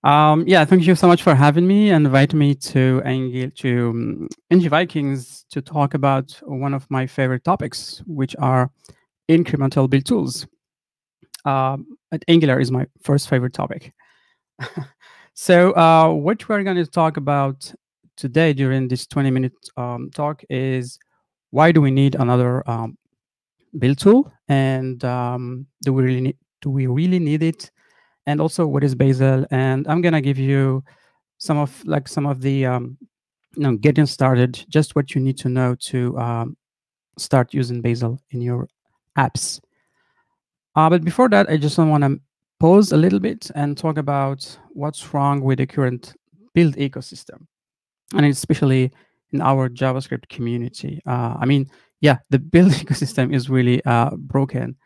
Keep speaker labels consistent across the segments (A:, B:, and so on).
A: Yeah, thank you so much for having me and inviting me to ngVikings to talk about one of my favorite topics, which are incremental build tools. Angular is my first favorite topic. So, what we're going to talk about today during this 20-minute talk is why do we need another build tool, and do we really need it, and also what is BAZEL, and I'm gonna give you some of the getting started, just what you need to know to start using BAZEL in your apps. But before that, I just want to pause a little bit and talk about what's wrong with the current build ecosystem, and especially in our JavaScript community. Yeah, the build ecosystem is really broken.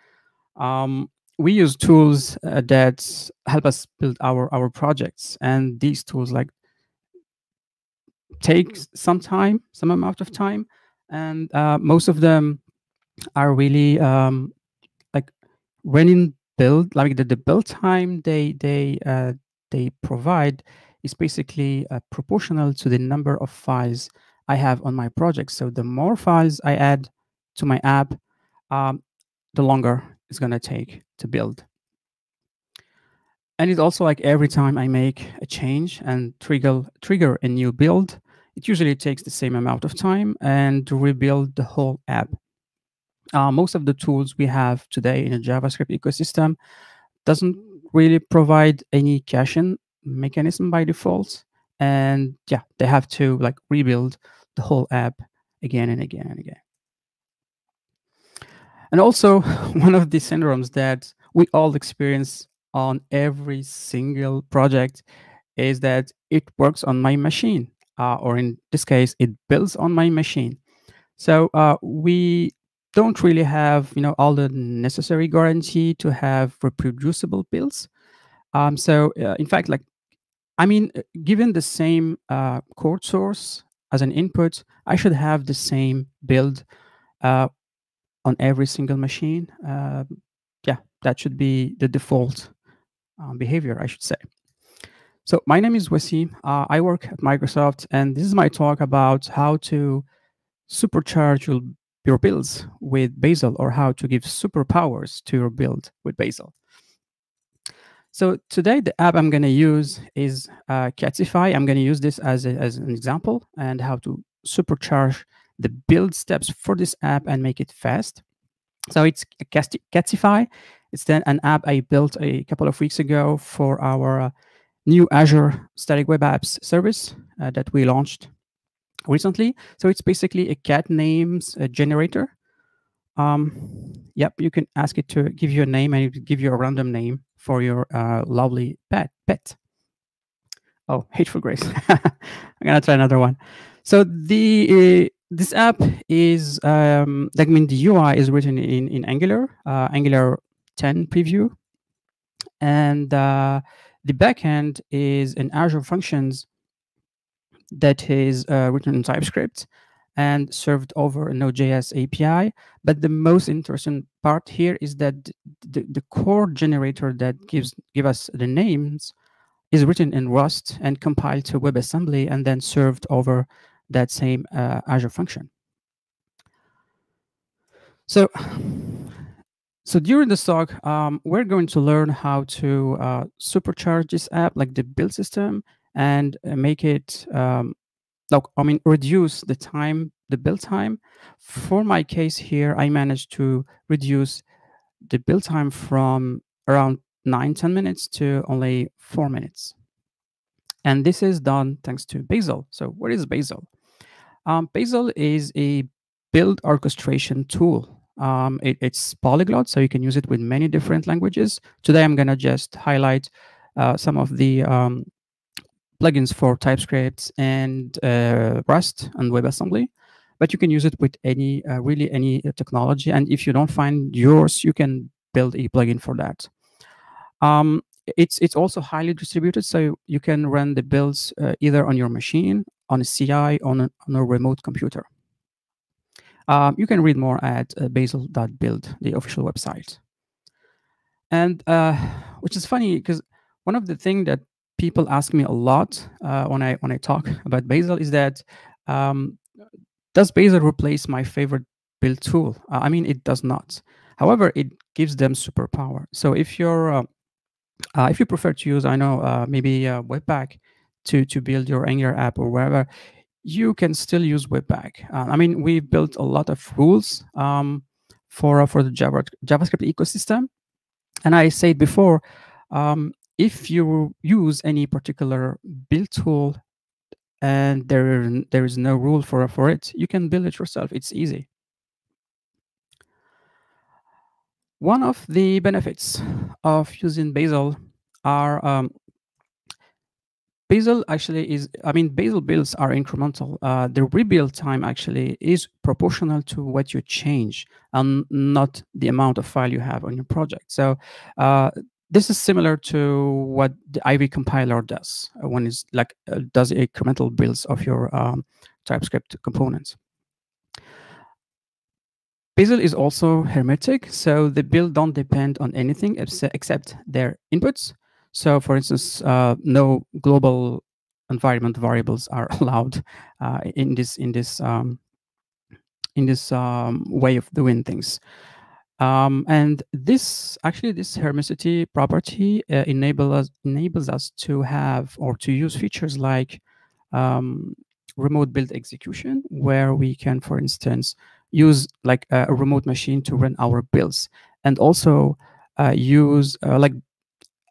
A: Um, we use tools that help us build our projects, and these tools take some time, some amount of time, and most of them are really like running build. Like the build time they provide is basically proportional to the number of files I have on my project. So the more files I add to my app, um, the longer it's gonna take to build. And it's also like every time I make a change and trigger a new build, it usually takes the same amount of time and to rebuild the whole app. Most of the tools we have today in a JavaScript ecosystem doesn't really provide any caching mechanism by default, and yeah, they have to like rebuild the whole app again and again and again. And also, one of the syndromes that we all experience on every single project is that it works on my machine, or in this case, it builds on my machine. So we don't really have, all the necessary guarantee to have reproducible builds. In fact, given the same code source as an input, I should have the same build uh, on every single machine. Yeah, that should be the default behavior, I should say. So my name is Wassim. I work at Microsoft, and this is my talk about how to supercharge your builds with BAZEL, or how to give superpowers to your build with BAZEL. So today, the app I'm going to use is Catify. I'm going to use this as an example and how to supercharge the build steps for this app and make it fast. So it's Catify. It's then an app I built a couple of weeks ago for our new Azure Static Web Apps service that we launched recently. So it's basically a cat names generator. Yep, you can ask it to give you a name, and it will give you a random name for your lovely pet. Oh, hateful grace. I'm gonna try another one. So this app is the UI is written in Angular, Angular 10 preview, and the backend is in Azure Functions that is written in TypeScript and served over a Node.js API. But the most interesting part here is that the core generator that give us the names is written in Rust and compiled to WebAssembly and then served over that same Azure function. So during this talk, we're going to learn how to supercharge this app, like the build system, and make it reduce the build time. For my case here, I managed to reduce the build time from around 9-10 minutes to only 4 minutes. And this is done thanks to BAZEL. So what is BAZEL? BAZEL is a build orchestration tool. It's polyglot, so you can use it with many different languages. Today, I'm going to just highlight some of the plugins for TypeScript and Rust and WebAssembly, but you can use it with really any technology. And if you don't find yours, you can build a plugin for that. It's also highly distributed, so you can run the builds either on your machine, on a CI, on a remote computer. You can read more at bazel.build, the official website. And which is funny because one of the things that people ask me a lot when I talk about BAZEL is that um, does BAZEL replace my favorite build tool? I mean, it does not. However, it gives them superpower. So if you prefer to use, I know, maybe Webpack to build your Angular app or wherever, you can still use Webpack. I mean, we've built a lot of rules for the JavaScript ecosystem, and I said before, if you use any particular build tool and there is no rule for it, you can build it yourself. It's easy. One of the benefits of using BAZEL are BAZEL actually is, I mean, BAZEL builds are incremental. The rebuild time actually is proportional to what you change and not the amount of file you have on your project. So this is similar to what the Ivy compiler does when it's like does incremental builds of your TypeScript components. BAZEL is also hermetic, so the build don't depend on anything except their inputs. So, for instance, no global environment variables are allowed in this way of doing things. And this hermeticity property enables us to have or to use features like remote build execution, where we can, for instance, use like a remote machine to run our builds, and also use like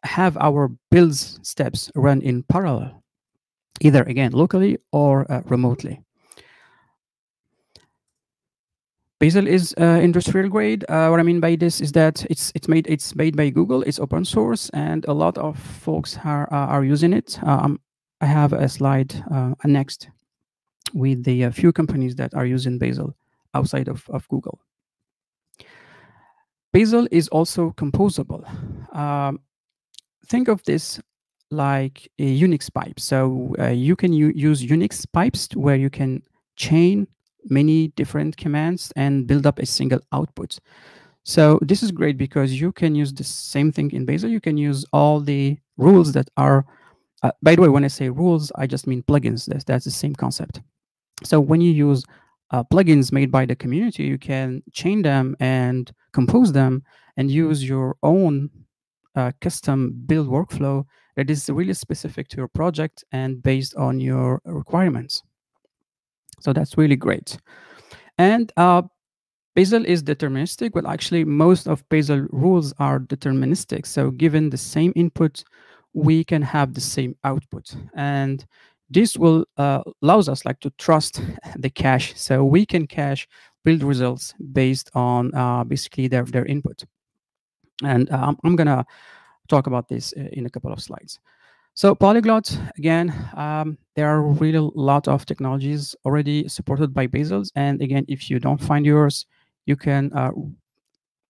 A: have our builds steps run in parallel, either again locally or remotely. BAZEL is industrial grade. What I mean by this is that it's made by Google. It's open source, and a lot of folks are using it. I have a slide next with the few companies that are using BAZEL outside of Google. BAZEL is also composable. Think of this like a Unix pipe. So you can use Unix pipes where you can chain many different commands and build up a single output. So this is great because you can use the same thing in BAZEL. You can use all the rules that are, by the way, when I say rules, I just mean plugins. That's the same concept. So when you use plugins made by the community, you can chain them and compose them and use your own custom build workflow that is really specific to your project and based on your requirements. So that's really great. And BAZEL is deterministic, but actually most of BAZEL rules are deterministic. So given the same input, we can have the same output. And this will allows us like to trust the cache. So we can cache build results based on basically their input. And I'm gonna talk about this in a couple of slides. So Polyglot, again, there are really a lot of technologies already supported by BAZEL. And again, if you don't find yours, you can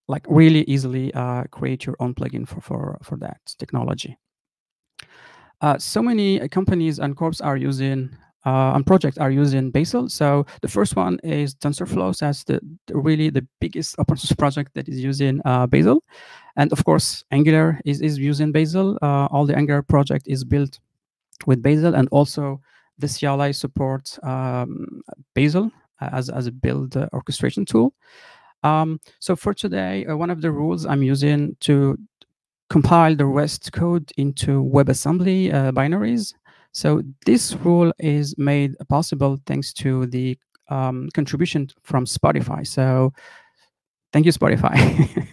A: like really easily create your own plugin for that technology. So many companies and corps are using and projects are using BAZEL. So the first one is TensorFlow. So that's really the biggest open source project that is using BAZEL. And of course, Angular is using BAZEL. All the Angular project is built with BAZEL, and also the CLI supports BAZEL as a build orchestration tool. So for today, one of the rules I'm using to compile the REST code into WebAssembly binaries. So this rule is made possible thanks to the contribution from Spotify. So thank you, Spotify.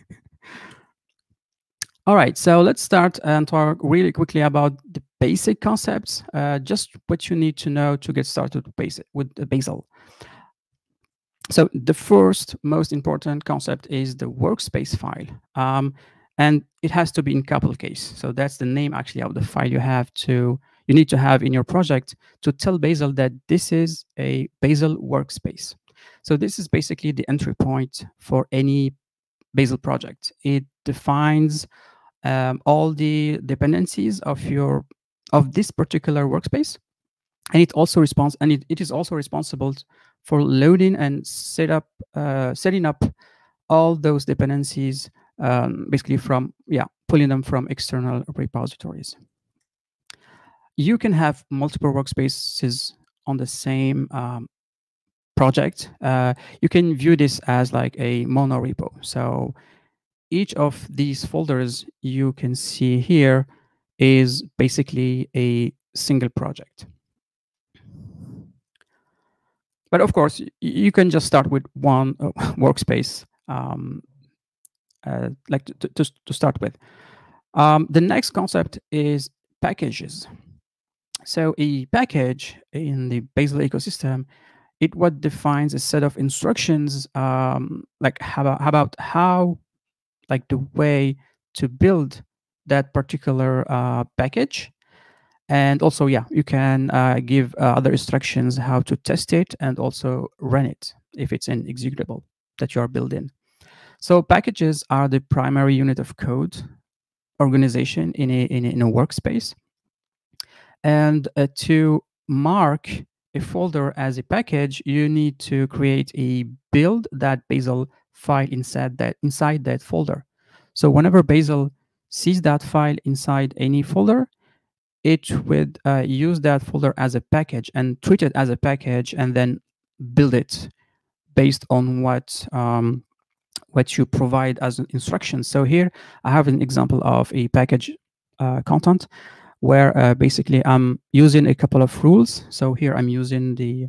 A: All right, so let's start and talk really quickly about the basic concepts, just what you need to know to get started with BAZEL. So the first most important concept is the workspace file. And it has to be in capital case. So that's the name actually of the file you need to have in your project to tell BAZEL that this is a BAZEL workspace. So this is basically the entry point for any BAZEL project. It defines all the dependencies of this particular workspace, and it is also responsible for loading and setting up all those dependencies, basically pulling them from external repositories. You can have multiple workspaces on the same project. You can view this as like a monorepo. So each of these folders you can see here is basically a single project. But of course, you can just start with one workspace, like to start with. The next concept is packages. So a package in the BAZEL ecosystem, it what defines a set of instructions, like how like the way to build that particular package. And also, yeah, you can give other instructions how to test it and also run it if it's an executable that you are building. So packages are the primary unit of code organization in a workspace. And to mark a folder as a package, you need to create a build that BAZEL file inside that folder. So whenever BAZEL sees that file inside any folder, it would use that folder as a package and treat it as a package, and then build it based on what you provide as instructions. So here I have an example of a package content where basically I'm using a couple of rules. So here I'm using the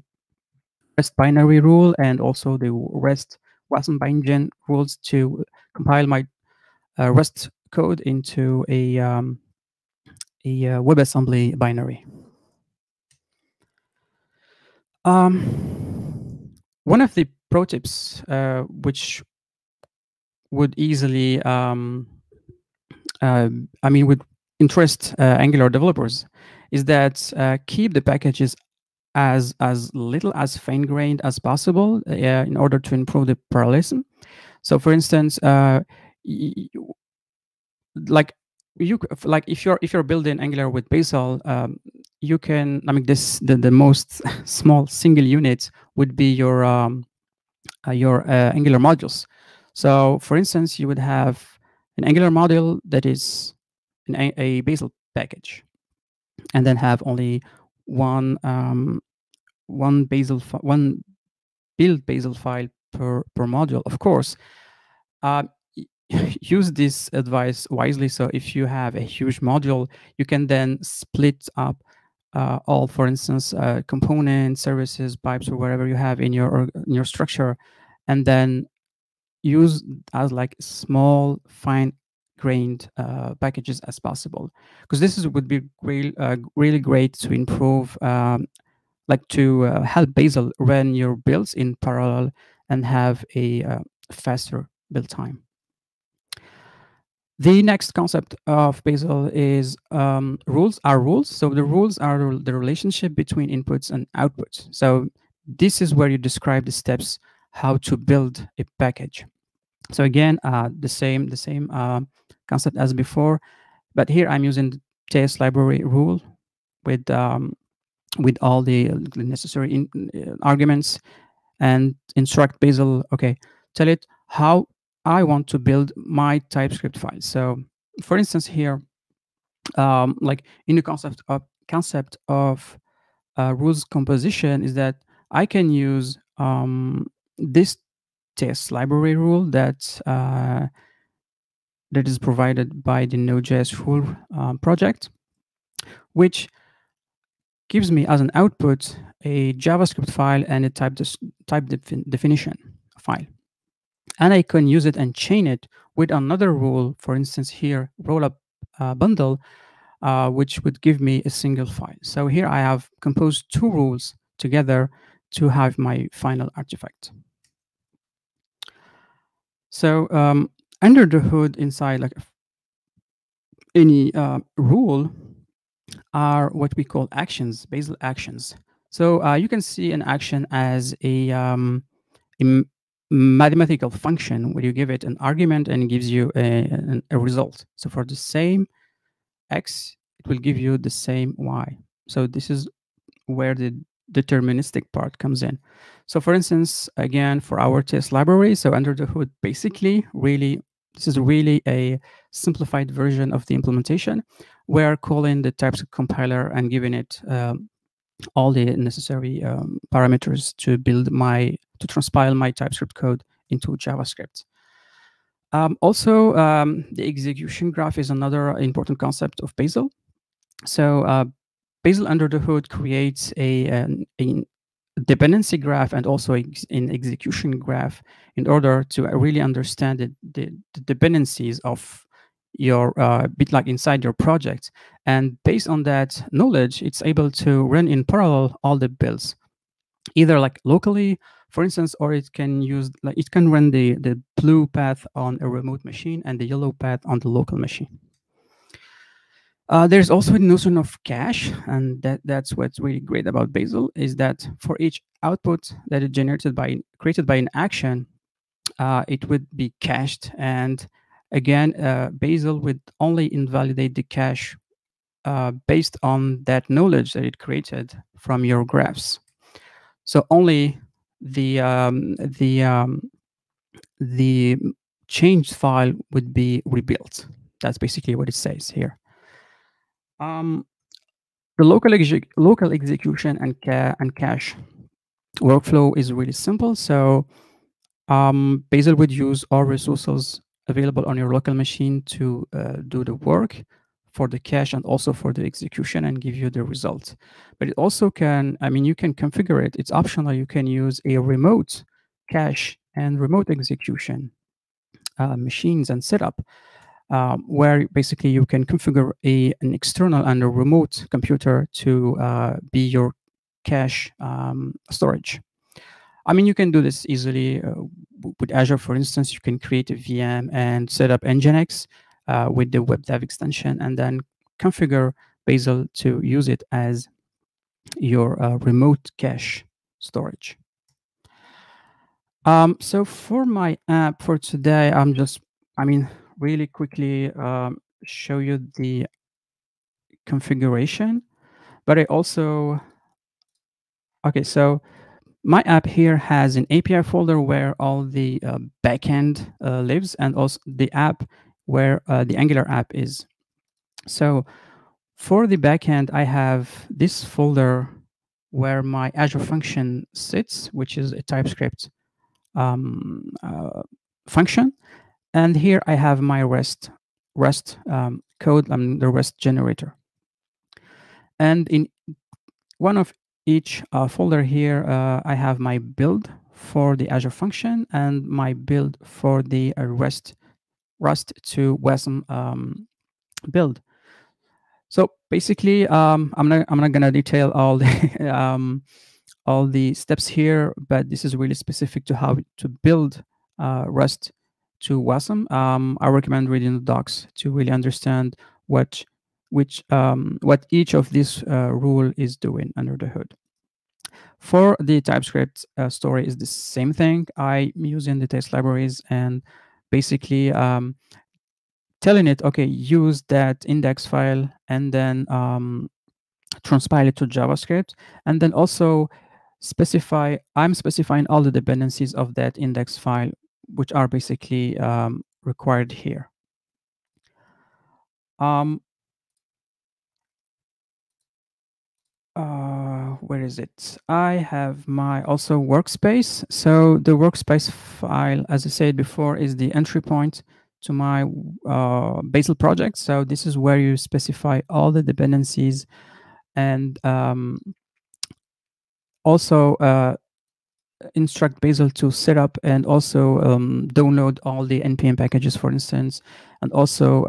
A: REST binary rule and also the REST WASM bindgen rules to compile my REST code into a WebAssembly binary. One of the pro tips which would easily, would interest Angular developers is that keep the packages as little as fine-grained as possible in order to improve the parallelism. So, for instance, like if you're building Angular with BAZEL, you can, the most small single unit would be your Angular modules. So, for instance, you would have an Angular module that is a BAZEL package, and then have only one build BAZEL file per module. Of course, use this advice wisely. So if you have a huge module, you can then split up all, for instance, components, services, pipes, or whatever you have in your structure, and then use as like small, fine-grained packages as possible, because would be really great to improve, to help BAZEL run your builds in parallel and have a faster build time. The next concept of BAZEL is rules are rules. So the rules are the relationship between inputs and outputs. So this is where you describe the steps how to build a package. So again, the same concept as before, but here I'm using the TS library rule with all the necessary arguments, and instruct BAZEL. Okay, tell it how I want to build my TypeScript file. So, for instance, here, like in the concept of rules composition, is that I can use this TS library rule that is provided by the Node.js rule project, which gives me as an output a JavaScript file and a type definition file. And I can use it and chain it with another rule, for instance here, rollup bundle, which would give me a single file. So here I have composed two rules together to have my final artifact. So under the hood, inside like any rule, are what we call actions, BAZEL actions. So you can see an action as a mathematical function where you give it an argument and it gives you a result. So for the same x, it will give you the same y. So this is where the deterministic part comes in. So for instance, again, for our test library, so under the hood, basically, really, this is really a simplified version of the implementation, where calling the TypeScript compiler and giving it all the necessary parameters to to transpile my TypeScript code into JavaScript. The execution graph is another important concept of BAZEL. So BAZEL under the hood creates a dependency graph and also an execution graph in order to really understand the dependencies of your bit like inside your project. And based on that knowledge, it's able to run in parallel all the builds, either like locally, for instance, or it can use like it can run the blue path on a remote machine and the yellow path on the local machine. There's also a notion of cache, and that's what's really great about BAZEL, is that for each output that is created by an action, it would be cached. And again, BAZEL would only invalidate the cache based on that knowledge that it created from your graphs. So only the changed file would be rebuilt. That's basically what it says here. The local execution and cache workflow is really simple. So BAZEL would use all resources available on your local machine to do the work for the cache and also for the execution and give you the result. But it also can, you can configure it. It's optional. You can use a remote cache and remote execution machines and setup, where basically you can configure an external and a remote computer to be your cache storage. You can do this easily with Azure, for instance. You can create a VM and set up Nginx with the WebDAV extension, and then configure BAZEL to use it as your remote cache storage. So for my app for today, I'm just, really quickly show you the configuration, but I also, okay, so my app here has an API folder where all the backend lives, and also the app where the Angular app is. So for the backend, I have this folder where my Azure function sits, which is a TypeScript function. And here I have my REST code, the REST generator. And in one of each folder here, I have my build for the Azure function and my build for the Rust to WASM build. So basically, I'm not gonna detail all the all the steps here, but this is really specific to how to build Rust to WASM. I recommend reading the docs to really understand what each of these rule is doing under the hood. For the TypeScript story is the same thing. I'm using the test libraries and basically telling it, okay, use that index file and then transpile it to JavaScript, and then also I'm specifying all the dependencies of that index file, which are basically required here. Where is it? I have my also workspace. So the workspace file, as I said before, is the entry point to my BAZEL project. So this is where you specify all the dependencies and also instruct BAZEL to set up and also download all the NPM packages, for instance, and also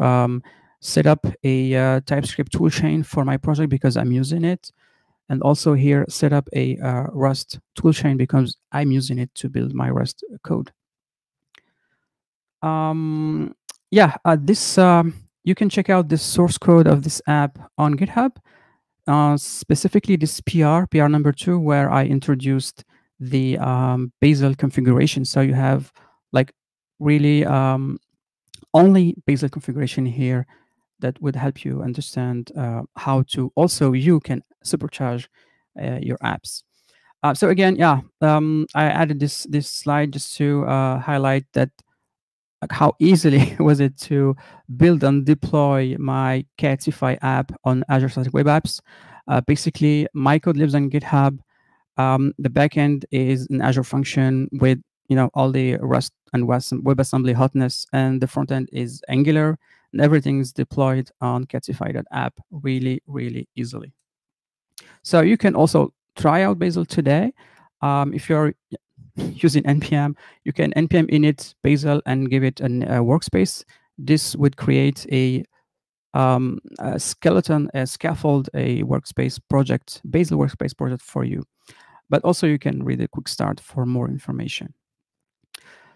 A: set up a TypeScript toolchain for my project because I'm using it. And also here, set up a Rust toolchain because I'm using it to build my Rust code. This you can check out the source code of this app on GitHub, specifically this PR number 2, where I introduced the BAZEL configuration. So you have like really only BAZEL configuration here that would help you understand how to also you can supercharge your apps. So again, I added this slide just to highlight that like how easily was it to build and deploy my Catify app on Azure Static Web Apps. Basically, my code lives on GitHub. The backend is an Azure function with all the Rust and WebAssembly hotness, and the front end is Angular, and everything is deployed on Catify.app really, really easily. So you can also try out BAZEL today. If you're using npm, you can npm init BAZEL and give it a workspace. This would create a skeleton, a scaffold, a workspace project, BAZEL workspace project for you. But also you can read a quick start for more information.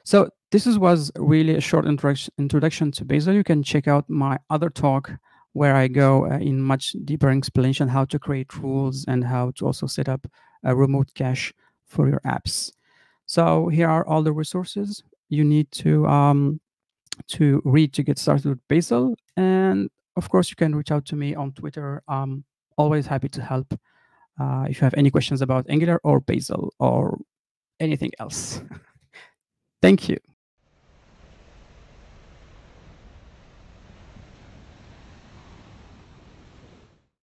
A: So this was really a short introduction to BAZEL. You can check out my other talk where I go in much deeper explanation how to create rules and how to also set up a remote cache for your apps. So here are all the resources you need to read to get started with BAZEL. And of course, you can reach out to me on Twitter. I'm always happy to help if you have any questions about Angular or BAZEL or anything else. Thank you.